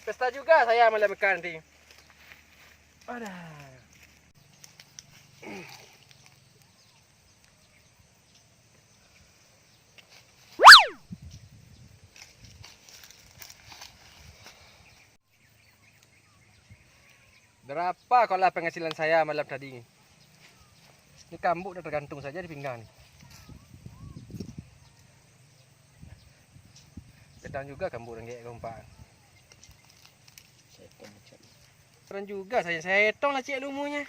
Pesta juga saya malam ikan nanti. Aduh. Berapa kalau penghasilan saya malam tadi? Ini kambuk dah tergantung saja di pinggang. Sedang juga kambuk renggek kompak. Keren juga saya etong lah cik lumunya.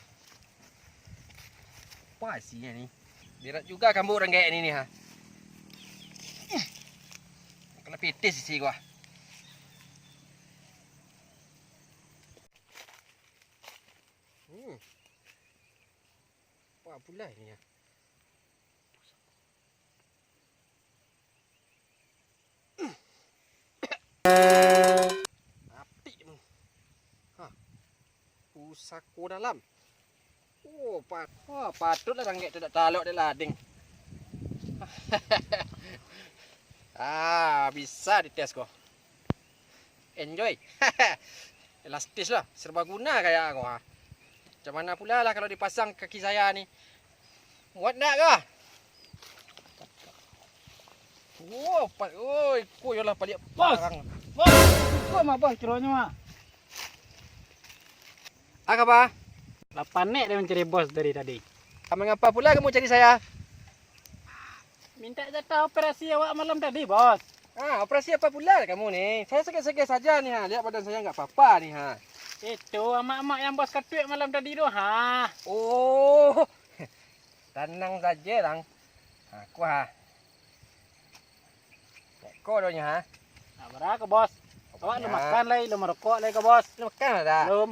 Apa sihnya ni? Berat juga kambuk renggek ni ha. Kena pitis isi gua. Apa pula ini ya? Api mu. Ha. Pusako dalam. Oh, patutlah ranggek tu tak talok dia lading. Bisa dites kau. Enjoy. Elastis lah, serbaguna kayak kau ha. Macam mana pula lah kalau dipasang kaki saya ni. Muat nak kah? Wow, oi, kau yalah balik parang. Bos, kau mah bos kironya mah. Apa khabar? Lapan nek dia mencari bos dari tadi. Mengapa pula kamu cari saya? Minta jatah operasi awak malam tadi, bos. Operasi apa pula kamu ni? Saya sakit-sakit saja ni ha. Lihat badan saya enggak apa-apa ni ha. Itu amak-amak yang bos katuik malam tadi tu ha. Oh. Tenang saja lang. Aku ha. Kau donya ha. Berapa bos? Awak lu makan lagi, lu merokok lagi ke bos? Lu makan ada? Belum.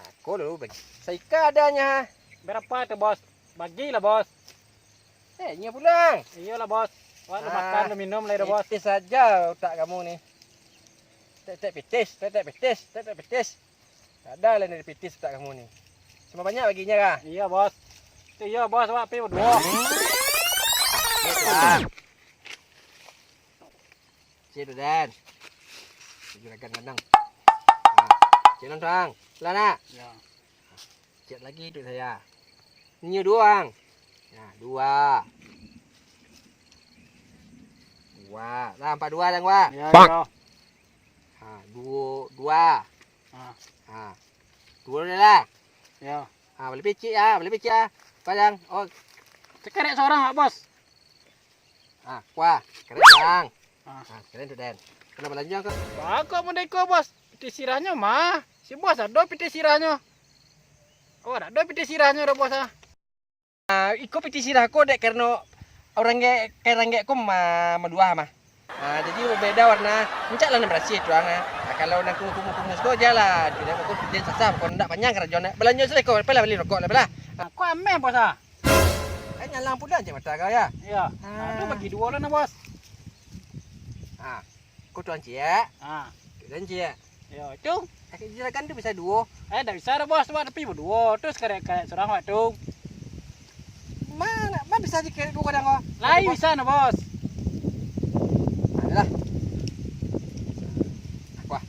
Aku dulu bagi. Saika adanya ha. Berapa tu bos? Bagilah bos. Nya pulang. Iyalah bos. Awak lu makan, lu minum lagi dah bos. Pitis saja otak kamu ni. Tek pitis. Tak ada lain dari pitis otak kamu ni. Cuma banyak baginya kah? Iya bos. Iya bos, awak pergi berdua. Cik Dan. Juragan menang. Cik Lontang. Lah nak? Ya. Cik lagi duduk saya. Ini doang. Nah, dua. Lah 42 dah gua. Ya, ya. Dua. Dua dah lah. Ya. Boleh picit ya. Padang. Oh, Sekarang seorang bos. kuah. Keren bang. Keren tu Dan. Kena belanja ke? Bagus mendeko bos. Piti sirahnya mah. Si bos ada piti sirahnya. Oh, ada piti sirahnya dah bos ah. Iko piti sirah ko dek karena orang kayak ko medua mah. Jadi berbeda warna. Encak lah bersih tuang kalau nak kumus ko jalan. Tidak aku piti sasam ko ndak panjang kerajaan. Belanja selai ko, pala beli rokok lah bela. Aku ameh bos ah. Nyala lampu dah cik mata kau ya. Iya. Aduh bagi dua lah na bos. Ko tuan cik ya. Dan cik ya. Ya, itu. Silakan tu bisa dua. Tak bisa dah bos, buat tapi berdua. Terus kayak seorang waktu. Mana bisa dikira dua kadang kau? Lain bisa na bos. Adalah. Wah.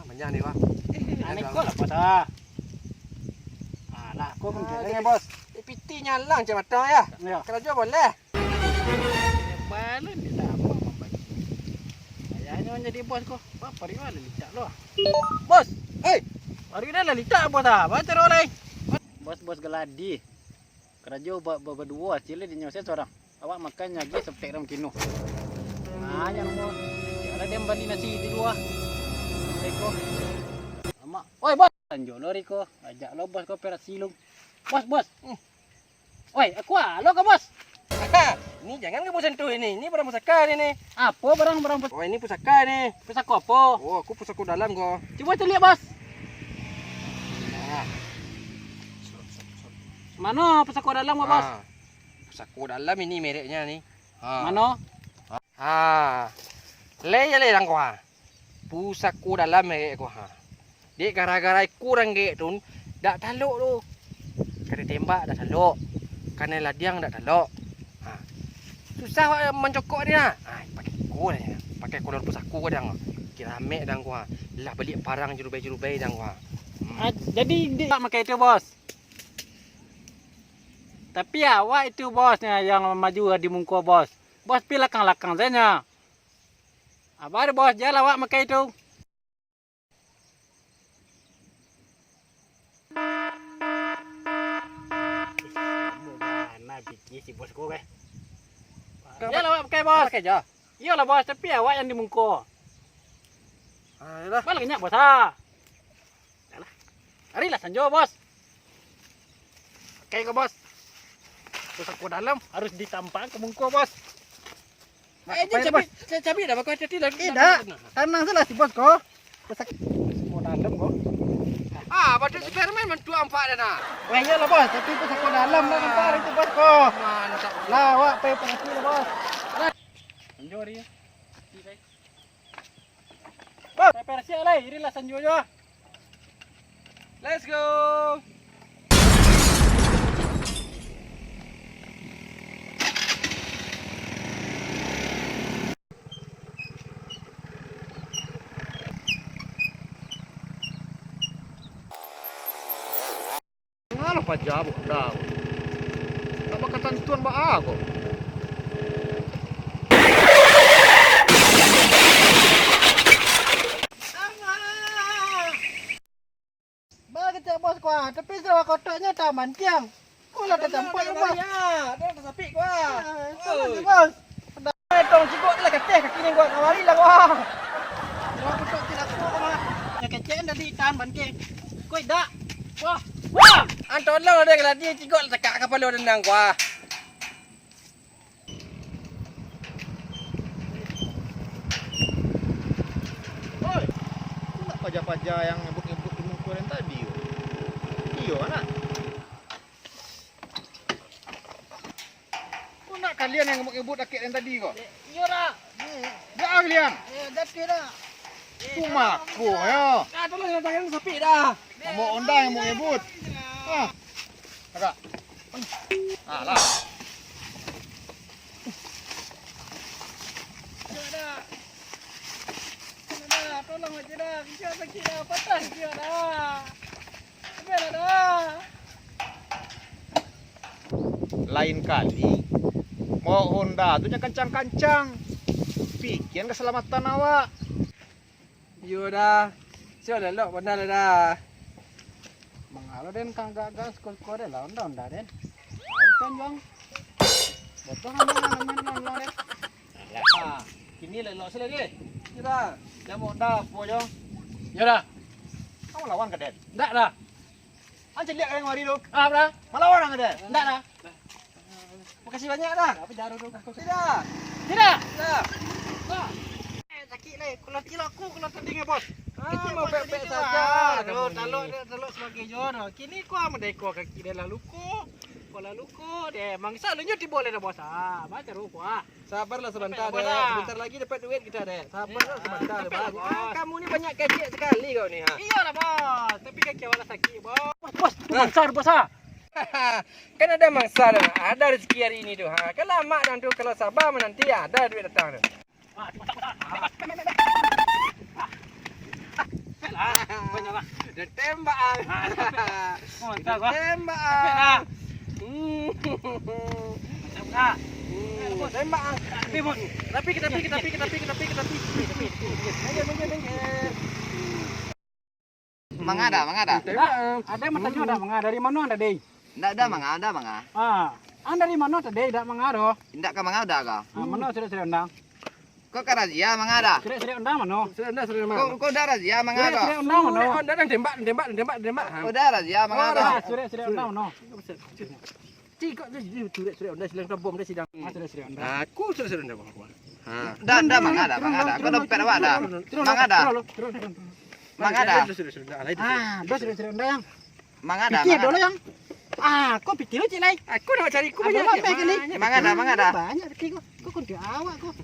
Banyak ni wah. Aneh kau lah bos ah. Lah, aku pun kira bos. Piti nyalang macam mata ya. Ya. Kalau jual boleh. Balon dia tak apa membagi. Kayaknya jadi bos kau. Apa dia lah litak lo. Bos. Hei. Hari dah lah litak bos ah. Baca rolai. Bos geladi. Kerja berdua sila dia nyusahin seorang. Awak makan lagi sepek ram kino. Yang bos. Ada dia bani nasi di luar. Riko. Amak. Oi bos. Lanjut lo Riko. Ajak lo bos kau perak silung. Bos. Oi, aku lo ke bos? Ini jangan kamu sentuh ini. Ini barang pusaka ini. Apa barang-barang Oh, ini pusaka nih. pusaka apa? Oh, aku pusaka dalam kok. Coba kita lihat, Bos. Nah. Mana pusaka dalam, Bos? Ah. Pusaka dalam ini mereknya nih. Ha. Mana? Ha. Le lang ko ha. Pusaka dalam merek ko ha. Dek gara-gara kurang ge tu dak taluk tu. Kena tembak dak taluk. Kena ladiang dak taluk. Ha. Susah mencokok dia. Ha, pakai ko dia. Pakai kolor pusaka dang. Kira amek dang ko ha. Lah beli parang jerubai-jerubai dang ko ha. Jadi dia tak pakai itu, Bos. Tapi awak itu bosnya yang maju di muka bos. Bos pi lakang-lakang saja. Abar bos, jalan awak pakai itu. Mana fikir si bosku ke? Jalan awak pakai bos. Pakai je. Iyalah bos, tapi awak yang di muka. Ayolah. Balik kenyak bos ha. Harilah sanjo bos. Pakai ke bos. Pusaka dalam harus ditampang ke muka bos. Cabi dah bakal hati lagi. Tidak, tenang saja si bos ko. Pusaka dalam ko. Ah, pada Superman mentua empat dah nak. Wah iyalah bos, tapi pusaka dalam dah nampak itu bos ko. Mantap. Lah awak pay perhati lah bos. Sanjo dia. Bos, pay perhati lah, irilah sanjo jo. Let's go. Ngalo pa jabo daw. Tak bakatan tuan ba ako. Bakit ya bos ko? Tapi sawa kotaknya taman tiang. Kau lah tempat ya bos. Ya, dah tersapi gua. Salah si bos. Tong cikok lah kateh kaki ni gua kawali lah gua. Wah kotak tidak ko mah. Ya kecen dari tahan bangke. Koi dak. Wah. Wah. Anton lah ada kalau dia cikok lah tekak kapal lu dendang gua. Oi. Kau nak paja-paja yang nyebut-nyebut di muka yang tadi. Iyo anak. Kau nak kalian yang nyebut-nyebut akik yang tadi kok? Iya dah. Dah kalian. Dati dah. Cuma aku ya. Ah, tolong yang tangan tersapi dah. Mau undang yang mau nyebut. Ah. Agak. Ah lah. Tolong aja dah. Kita sakit dah. Patah dia dah. Biar dah. Lain kali mau Honda tu jangan kencang-kencang. Pikiran keselamatan awak. Yo dah. Siapa dah lok benar dah. Mengalo den kang gagal skor-skor lah onda den. Kan bang. Betul kan main den. Ah, kini lelok sila dia. Yo dah. Dia mau Honda po jo. Ya dah. Kamu lawan ke Den? Ndak dah. Anjir lihat yang mari tu. Ah dah. Melawan ke Den? Ndak dah. Makasih banyak dah. Tapi daru tu. Tidak. Tidak. Dah. Sakit leh. Kalau tidak aku kena tanding bos. Ah, mau pek-pek saja. Taluk sebagai jono. Kini ku amedeko kaki dia lalu ku. Pola luku deh. Mangsa lu nyuti boleh dah bos. Ah, baca ruku ah. Sabarlah sebentar Sampai deh. apa dah? Sebentar lagi dapat duit kita deh. Sabarlah sebentar deh. sampai Bang. lah, Ah, bos. kamu ni banyak kecek sekali kau ni ha. Iyalah bos. Tapi kaki awak sakit bos. Bos, tu besar bos ah. Kan ada mangsa dah. Ada rezeki hari ini tu. Ha, kalau mak dan tu kalau sabar menanti ada duit datang tu. Ah, banyak lah. Dia tembak ah. Mantap gua. Tembak Sampai ah. lah. Ah. Tembak ah. Tapi bos. Tapi. Mangada. Tembak ah. Ada yang bertanya ada mangga dari mana anda deh? Ndak ada mangada. Ah, anda dari mana tadi? Tidak mangga Ndak ka mangada ka. Ah, mana sudah undang? Kau ka razia mangada. Sudah undang mana? Sudah mak. Kau dah razia mangada. Sudah undang mana? Dah tembak. Kau dah razia mangada. Sudah undang mana? kok dia surat dah silang bom dah sidang. Sudah. Aku surat dah bom aku. Ha. Dah mangada. Kau dompet awak dah. Mangada. Mangada. Sudah yang. Mangada. Pikir dulu yang. Kau pikir lu cik lai. Aku nak cari aku Ada banyak. apa kali? Mangada. Banyak pikir kau. Kau kunti awak kau.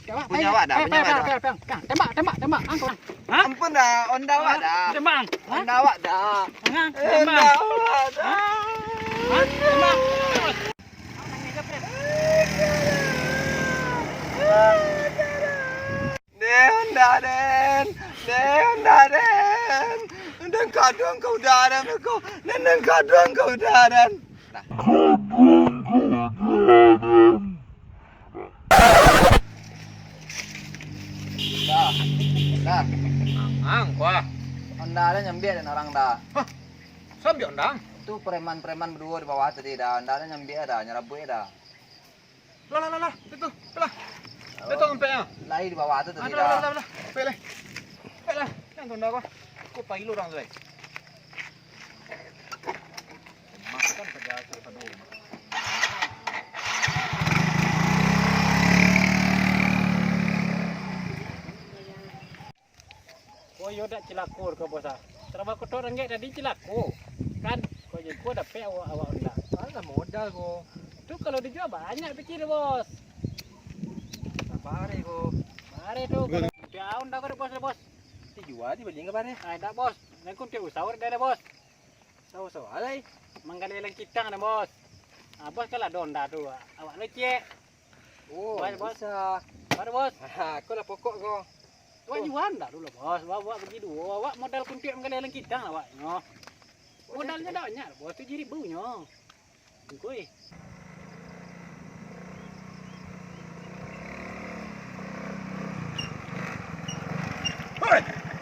Punya awak dah, punya awak dah. Tembak. Angkau. Ampun dah, onda awak dah. Tembak. Onda awak dah. Tembak. awak dah. Tembak. Dan kadang kau daran aku. Dan kadang kau daran. Dah. Ang kuah. Onda dah nyambil dan orang dah. Sambil ondang. Tu preman-preman berdua di bawah tadi dah. Onda dah nyambil dah, nyerabui dah. Lah. Itu. Itu empeknya. Lai di bawah tu tadi Ada dah. lah. Peleh. Yang tu ndak Aku pai lu orang tu. Makan saja satu. Kau yo dak cilakur kau bosa. Teraba kau orang gak tadi cilaku. Kan kau je kau dah pe awak dah. Alah modal kau. Tu kalau dijual banyak pikir bos. Sabar kau. Mari tu. Piaun dah kau bos. Dijual di beli ke mana? Dah bos. Nak kau tiup sahur dah bos. Saw alai. Manggali lang kitang dah bos. Bos kalah donda tu. Awak lu cek. Oh, Bos. bisa. Mari bos. Aku lah pokok kau. Awak jual dah dulu bos. Awak pergi dulu. Awak modal kuntiak manggali lang kitang awak. Nyo. Modalnya dah banyak bos. 7,000 nyo. Kuy.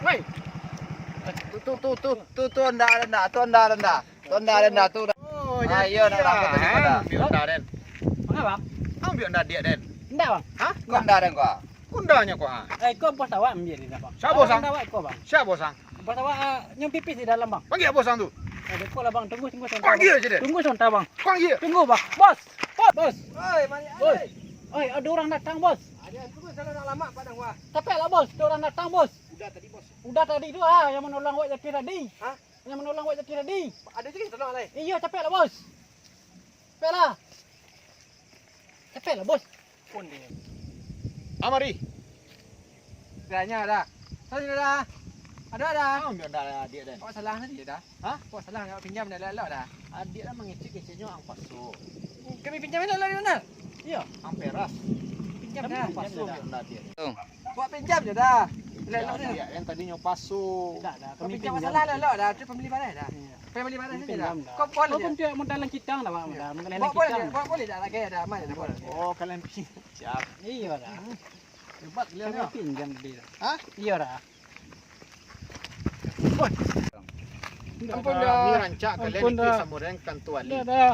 Woi. Tu onda tu. Oh, Ayo nak langkah tadi pada. Ambil onda den. Mengapa? Ambil onda dia den. Ndak bang. Hah? Kau onda dan kau. Kundanya kau ah. Kau bos awak ambil ni bang. Siapa bos, Ang? Awak kau bang. Siapa bosang? Bos awak nyum pipis di dalam bang. Panggil bosang tu. Ada kau lah bang. Tunggu sebentar. Panggil aja den. Tunggu sebentar bang. Panggil. Tunggu bang. Bos. Oi, mana Bos. Oi, ada orang datang bos. Ada tunggu salah nak lama padang gua. Capek lah bos. Ada orang datang bos. Udah tadi bos. Udah tadi tu yang menolong awak jadi tadi. Hah? Yang menolong awak jadi tadi. Ada juga yang tolong alai. Iya, capek lah bos. Capek lah. Capek lah bos. Pun dia. Amari. Kiranya ada. Saya dah. Ada. Ambil onda dia den. Awak salah tadi dah. Hah? Awak salah nak pinjam dah lelak dah. Adik dah mengicik-iciknya ang pasu. Kami pinjam lelak di mana? Iya. Ang peras. Pinjam Kami dah. Pasu ambil onda dia. Buat pinjam je dah. Lelak Dia dah. yang tadinya pasu. Dah. Kau pinjam masalah lelak dah. Tu pembeli barang dah. Pembeli barang saja dah. Kau boleh Kau je. pun dia modal lang kitang dah bang. Dah mengenai lang Boleh kitang. je. Boleh dah lagi dah. Mana dah boleh. Oh, kalian siap. Iya dah. Hebat Kami kalian. pinjam dia. Hah? Iya dah. Ampun dah. Ini rancak kalian Ampun ikut dah. sama dengan kantuali. Dah.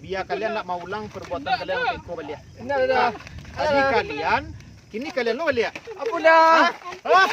Biar kalian nak mau ulang perbuatan kalian untuk ikut balik. Dah. Tadi kalian, kini kalian lo balik. Apa dah? Hah?